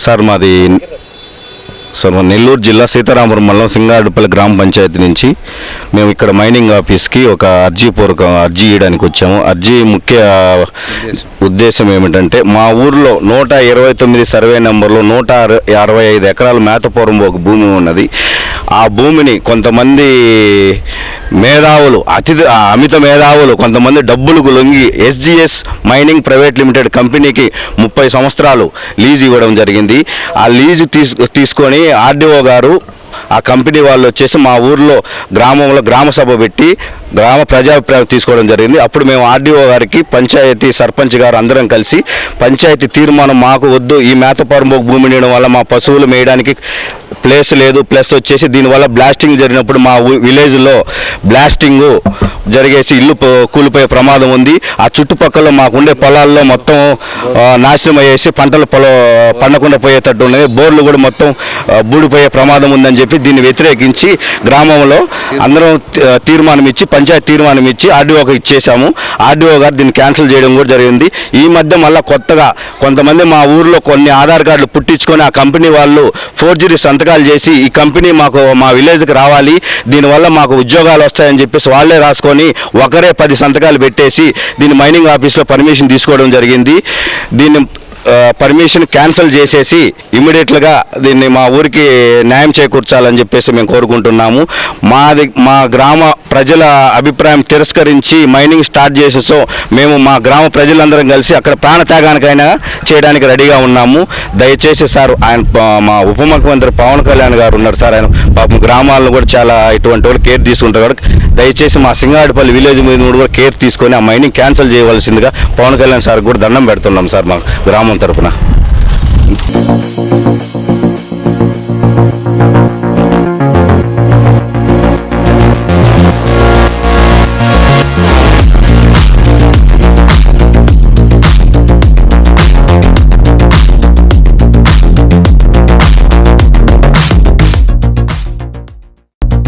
Sir మాది నెల్లూరు జిల్లా సీతారామపురం మండలం సింగారెడ్డిపల్లి గ్రామ పంచాయతీ నుంచి మేము ఇక్కడ మైనింగ్ ఆఫీస్కి ఒక అర్జీ ఇవ్వడానికి వచ్చాము. అర్జీ ముఖ్య ఉద్దేశం ఏమిటంటే మా ఊర్లో 129 సర్వే నెంబర్లో 165 ఎకరాల మేతపూర్వం ఒక భూమి ఉన్నది. ఆ భూమిని కొంతమంది మేధావులు అమిత మేధావులు కొంతమంది డబ్బులకు లొంగి ఎస్జిఎస్ మైనింగ్ ప్రైవేట్ లిమిటెడ్ కంపెనీకి 30 సంవత్సరాలు లీజ్ ఇవ్వడం జరిగింది. ఆ లీజు తీసుకొని ఆర్డీఓ గారు ఆ కంపెనీ వాళ్ళు వచ్చేసి మా ఊర్లో గ్రామంలో గ్రామ సభ పెట్టి గ్రామ ప్రజాభిప్రాయం తీసుకోవడం జరిగింది. అప్పుడు మేము ఆర్డీఓ గారికి పంచాయతీ సర్పంచ్ గారు అందరం కలిసి పంచాయతీ తీర్మానం మాకు వద్దు, ఈ మేతపరంబోకు భూమి నీయడం వల్ల మా పశువులు మేయడానికి ప్లేస్ లేదు, ప్లస్ వచ్చేసి దీనివల్ల బ్లాస్టింగ్ జరిగినప్పుడు మా విలేజ్లో బ్లాస్టింగ్ జరిగేసి ఇల్లు కూలిపోయే ప్రమాదం ఉంది. ఆ చుట్టుపక్కల మాకుండే పొలాల్లో మొత్తం నాశనం అయ్యేసి పంటలు పండకుండా పోయేటట్టు ఉన్నది. బోర్లు కూడా మొత్తం బూడిపోయే ప్రమాదం ఉందని చెప్పి దీన్ని వ్యతిరేకించి గ్రామంలో అందరం తీర్మానం ఇచ్చి పంచాయతీ తీర్మానం ఇచ్చి ఆర్డీఓకి ఇచ్చేసాము. ఆర్డీఓ గారు దీన్ని క్యాన్సిల్ చేయడం కూడా జరిగింది. ఈ మధ్య మళ్ళీ కొత్తగా కొంతమంది మా ఊర్లో కొన్ని ఆధార్ కార్డులు పుట్టించుకొని ఆ కంపెనీ వాళ్ళు ఫోర్జరీ సంతకాలు చేసి ఈ కంపెనీ మా విలేజ్కి రావాలి, దీనివల్ల మాకు ఉద్యోగాలు వస్తాయని చెప్పేసి వాళ్ళే రాసుకొని ఒకరే 10 సంతకాలు పెట్టేసి దీన్ని మైనింగ్ ఆఫీస్లో పర్మిషన్ తీసుకోవడం జరిగింది. దీన్ని పర్మిషన్ క్యాన్సిల్ చేసేసి ఇమ్మీడియట్గా దీన్ని మా ఊరికి న్యాయం చేకూర్చాలని చెప్పేసి మేము కోరుకుంటున్నాము. మా గ్రామ ప్రజల అభిప్రాయం తిరస్కరించి మైనింగ్ స్టార్ట్ చేసేసో మేము మా గ్రామ ప్రజలందరం కలిసి అక్కడ ప్రాణత్యాగానికైనా చేయడానికి రెడీగా ఉన్నాము. దయచేసి సార్ మా ఉప ముఖ్యమంత్రి పవన్ కళ్యాణ్ గారు ఉన్నారు సార్, ఆయన పాపం గ్రామాలను కూడా చాలా ఇటువంటి వాళ్ళు కేర్ తీసుకుంటారు. దయచేసి మా సింగారెడ్డిపల్లి విలేజ్ మీద కూడా కేర్ తీసుకొని ఆ మైనింగ్ క్యాన్సిల్ చేయవలసిందిగా పవన్ కళ్యాణ్ సార్ కూడా దండం పెడుతున్నాం సార్ మా గ్రామం తరఫున.